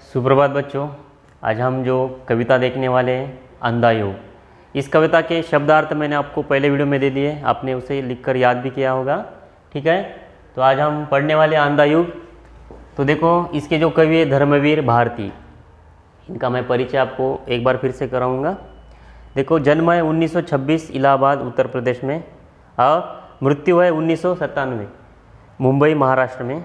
सुप्रभात बच्चों। आज हम जो कविता देखने वाले हैं अंधा योग। इस कविता के शब्दार्थ मैंने आपको पहले वीडियो में दे दिए, आपने उसे लिखकर याद भी किया होगा। ठीक है, तो आज हम पढ़ने वाले हैं अंधा योग। तो देखो, इसके जो कवि है धर्मवीर भारती, इनका मैं परिचय आपको एक बार फिर से कराऊंगा। देखो, जन्म है 1926 इलाहाबाद उत्तर प्रदेश में और मृत्यु है 1997 मुंबई महाराष्ट्र में।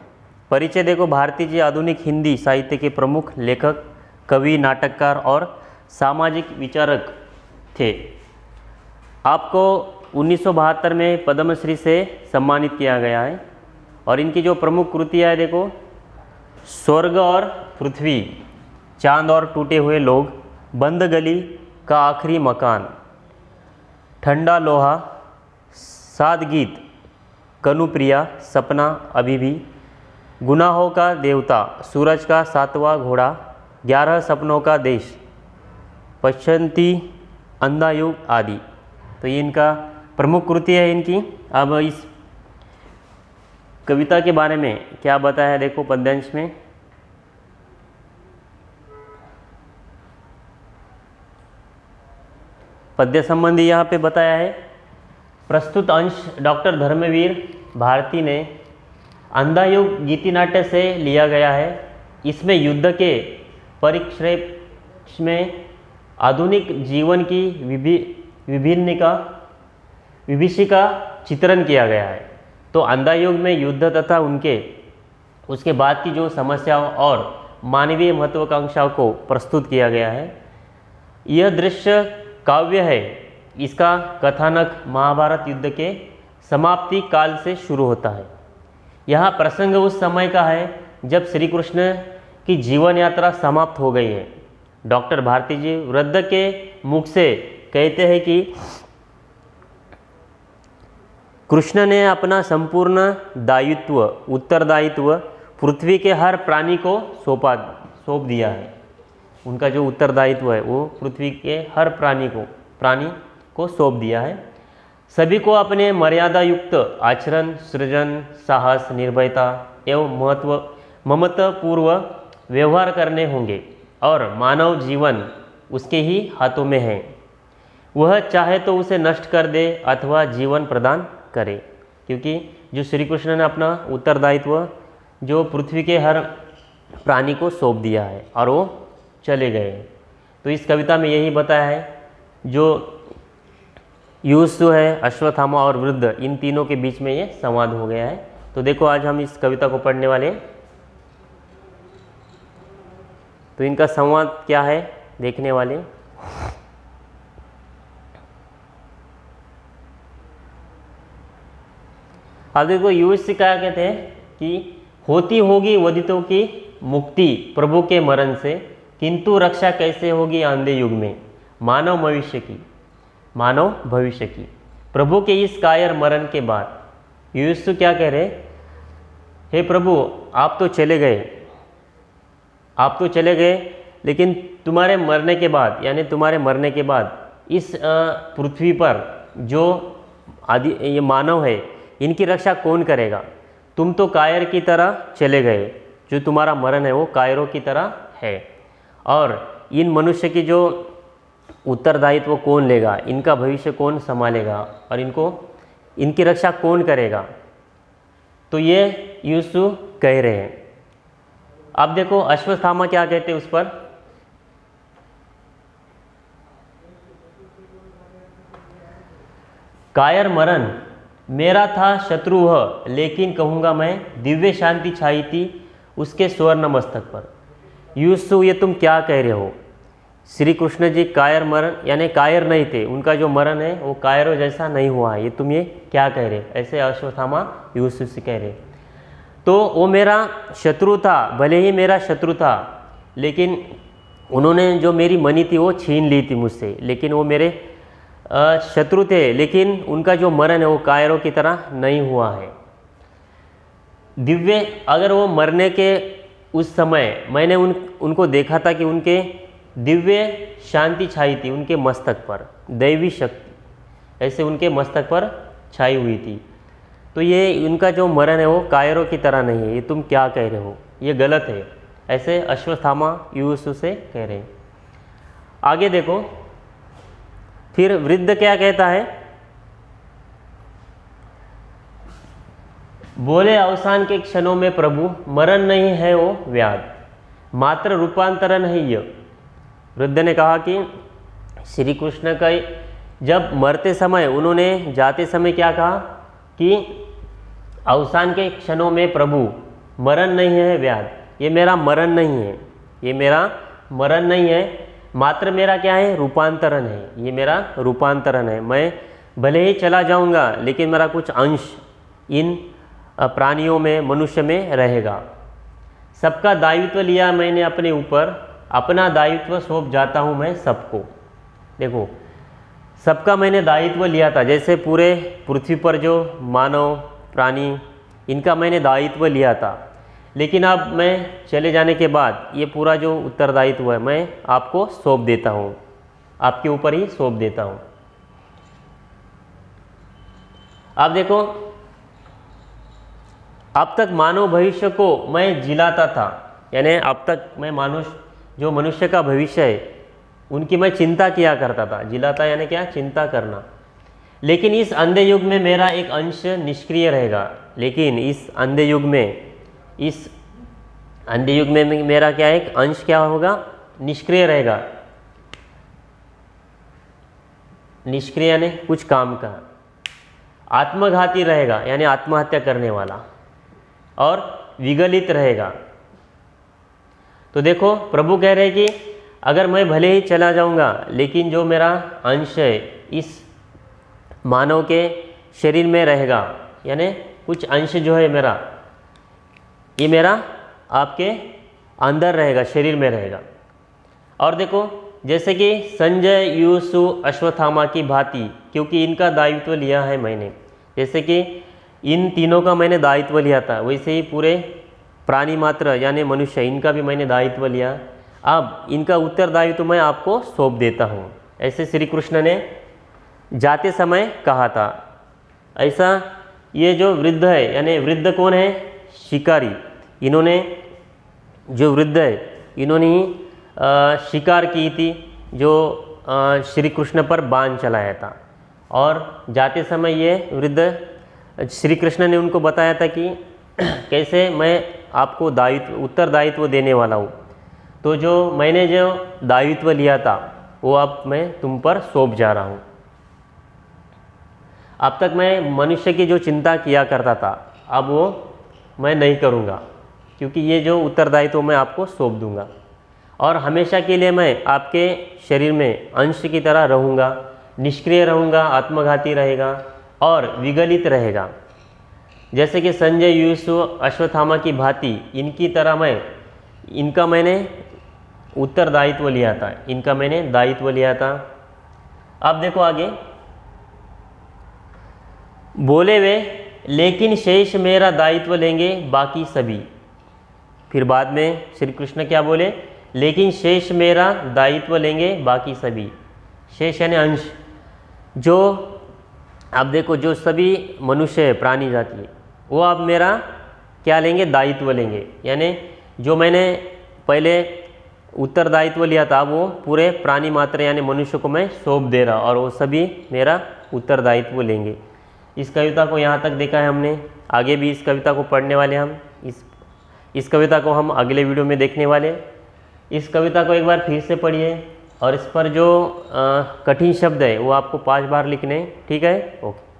परिचय देखो, भारती जी आधुनिक हिंदी साहित्य के प्रमुख लेखक, कवि, नाटककार और सामाजिक विचारक थे। आपको 1972 में पद्मश्री से सम्मानित किया गया है। और इनकी जो प्रमुख कृतियाँ है देखो, स्वर्ग और पृथ्वी, चांद और टूटे हुए लोग, बंद गली का आखिरी मकान, ठंडा लोहा, सात गीत, कनुप्रिया, सपना अभी भी, गुनाहों का देवता, सूरज का सातवां घोड़ा, 11 सपनों का देश, पश्चंती, अंधा युग आदि। तो ये इनका प्रमुख कृति है इनकी। अब इस कविता के बारे में क्या बताया है देखो पद्यांश में। पद्य संबंधी यहाँ पे बताया है। प्रस्तुत अंश डॉक्टर धर्मवीर भारती ने अंधा युग गीति नाट्य से लिया गया है। इसमें युद्ध के परिप्रेक्ष्य में आधुनिक जीवन की विभीषिका का चित्रण किया गया है। तो अंधा युग में युद्ध तथा उसके बाद की जो समस्याओं और मानवीय महत्वाकांक्षाओं को प्रस्तुत किया गया है। यह दृश्य काव्य है। इसका कथानक महाभारत युद्ध के समाप्ति काल से शुरू होता है। यहाँ प्रसंग उस समय का है जब श्री कृष्ण की जीवन यात्रा समाप्त हो गई है। डॉक्टर भारती जी वृद्ध के मुख से कहते हैं कि कृष्ण ने अपना संपूर्ण उत्तरदायित्व पृथ्वी के हर प्राणी को सौंप दिया है। उनका जो उत्तरदायित्व है वो पृथ्वी के हर प्राणी को सौंप दिया है। सभी को अपने मर्यादा युक्त आचरण, सृजन, साहस, निर्भयता एवं ममतापूर्व व्यवहार करने होंगे और मानव जीवन उसके ही हाथों में है। वह चाहे तो उसे नष्ट कर दे अथवा जीवन प्रदान करे, क्योंकि जो श्री कृष्ण ने अपना उत्तरदायित्व जो पृथ्वी के हर प्राणी को सौंप दिया है और वो चले गए। तो इस कविता में यही बताया है। जो युष्सु है, अश्वत्थामा और वृद्ध, इन तीनों के बीच में ये संवाद हो गया है। तो देखो, आज हम इस कविता को पढ़ने वाले हैं। तो इनका संवाद क्या है देखने वाले। अब देखो, युष्सु क्या कहते हैं कि होती होगी वधितों की मुक्ति प्रभु के मरण से, किंतु रक्षा कैसे होगी अंधे युग में मानव भविष्य की प्रभु के इस कायर मरण के बाद। युष्सु क्या कह रहे, हे प्रभु, आप तो चले गए, लेकिन तुम्हारे मरने के बाद, यानी तुम्हारे मरने के बाद इस पृथ्वी पर जो ये मानव है, इनकी रक्षा कौन करेगा। तुम तो कायर की तरह चले गए, जो तुम्हारा मरण है वो कायरों की तरह है। और इन मनुष्य की जो उत्तरदायित्व कौन लेगा, इनका भविष्य कौन संभालेगा और इनकी रक्षा कौन करेगा। तो ये युष्सु कह रहे हैं। अब देखो, अश्वत्थामा क्या कहते हैं उस पर। कायर मरण मेरा था शत्रु वह, लेकिन कहूँगा मैं दिव्य शांति छाई थी उसके स्वर्ण मस्तक पर। युष्सु, ये तुम क्या कह रहे हो। श्री कृष्ण जी कायर मरण, यानी कायर नहीं थे, उनका जो मरण है वो कायरों जैसा नहीं हुआ है, ये तुम ये क्या कह रहे। ऐसे अश्वत्थामा युष्सु से कह रहे। तो वो मेरा शत्रु था, भले ही मेरा शत्रु था, लेकिन उन्होंने जो मेरी मणि थी वो छीन ली थी मुझसे, लेकिन वो मेरे शत्रु थे, लेकिन उनका जो मरण है वो कायरों की तरह नहीं हुआ है। दिव्य, अगर वो मरने के उस समय मैंने उनको देखा था कि उनके दिव्य शांति छाई थी उनके मस्तक पर, दैवी शक्ति ऐसे उनके मस्तक पर छाई हुई थी। तो ये उनका जो मरण है वो कायरों की तरह नहीं है, ये तुम क्या कह रहे हो, ये गलत है। ऐसे अश्वत्थामा युयुत्सु से कह रहे हैं। आगे देखो, फिर वृद्ध क्या कहता है, बोले अवसान के क्षणों में प्रभु मरण नहीं है वो व्याध, मात्र रूपांतरण है यह। वृद्ध ने कहा कि श्री कृष्ण का जब मरते समय, उन्होंने जाते समय क्या कहा कि अवसान के क्षणों में प्रभु मरण नहीं है व्याध, ये मेरा मरण नहीं है, ये मेरा मरण नहीं है, मात्र मेरा क्या है, रूपांतरण है, ये मेरा रूपांतरण है। मैं भले ही चला जाऊंगा लेकिन मेरा कुछ अंश इन प्राणियों में, मनुष्य में रहेगा। सबका दायित्व लिया मैंने अपने ऊपर, अपना दायित्व सौंप जाता हूँ मैं सबको। देखो, सबका मैंने दायित्व लिया था, जैसे पूरे पृथ्वी पर जो मानव प्राणी, इनका मैंने दायित्व लिया था, लेकिन अब मैं चले जाने के बाद ये पूरा जो उत्तरदायित्व है मैं आपको सौंप देता हूँ, आपके ऊपर ही सौंप देता हूँ। आप देखो, अब तक मानव भविष्य को मैं जिलाता था, यानी अब तक मैं जो मनुष्य का भविष्य है उनकी मैं चिंता किया करता था। जिलाता यानी क्या, चिंता करना। लेकिन इस अंधे युग में मेरा एक अंश निष्क्रिय रहेगा, लेकिन इस अंधे युग में मेरा क्या, एक अंश क्या होगा, निष्क्रिय रहेगा। निष्क्रिय यानी कुछ काम का, आत्मघाती रहेगा यानी आत्महत्या करने वाला, और विगलित रहेगा। तो देखो, प्रभु कह रहे हैं कि अगर मैं भले ही चला जाऊंगा लेकिन जो मेरा अंश है इस मानव के शरीर में रहेगा, यानी कुछ अंश जो है मेरा, ये मेरा आपके अंदर रहेगा, शरीर में रहेगा। और देखो, जैसे कि संजय, युयुत्सु, अश्वत्थामा की भांति, क्योंकि इनका दायित्व लिया है मैंने, जैसे कि इन तीनों का मैंने दायित्व लिया था, वैसे ही पूरे प्राणी मात्र यानी मनुष्य, इनका भी मैंने दायित्व लिया। अब इनका उत्तरदायित्व मैं आपको सौंप देता हूँ, ऐसे श्री कृष्ण ने जाते समय कहा था। ऐसा ये जो वृद्ध है, यानी वृद्ध कौन है, शिकारी, इन्होंने जो वृद्ध है इन्होंने ही शिकार की थी, जो श्री कृष्ण पर बाण चलाया था। और जाते समय ये वृद्ध, श्री कृष्ण ने उनको बताया था कि कैसे मैं आपको उत्तरदायित्व देने वाला हूँ, तो जो मैंने जो दायित्व लिया था वो अब मैं तुम पर सौंप जा रहा हूँ। अब तक मैं मनुष्य की जो चिंता किया करता था, अब वो मैं नहीं करूँगा, क्योंकि ये जो उत्तरदायित्व मैं आपको सौंप दूंगा, और हमेशा के लिए मैं आपके शरीर में अंश की तरह रहूँगा, निष्क्रिय रहूँगा, आत्मघाती रहेगा और विगलित रहेगा। जैसे कि संजय, युयुत्सु, अश्वत्थामा की भांति इनकी तरह इनका मैंने उत्तरदायित्व लिया था, इनका मैंने दायित्व लिया था। अब देखो आगे, बोले वे लेकिन शेष मेरा दायित्व लेंगे बाकी सभी। फिर बाद में श्री कृष्ण क्या बोले, लेकिन शेष मेरा दायित्व लेंगे बाकी सभी। शेष यानी अंश, जो अब देखो जो सभी मनुष्य है, प्राणी जाति, वो अब मेरा क्या लेंगे, दायित्व लेंगे। यानी जो मैंने पहले उत्तरदायित्व लिया था वो पूरे प्राणी मात्र यानी मनुष्य को मैं सौंप दे रहा, और वो सभी मेरा उत्तरदायित्व लेंगे। इस कविता को यहाँ तक देखा है हमने, आगे भी इस कविता को पढ़ने वाले हम। इस कविता को हम अगले वीडियो में देखने वाले। इस कविता को एक बार फिर से पढ़िए, और इस पर जो कठिन शब्द है वो आपको 5 बार लिखने हैं, ठीक है। ओके।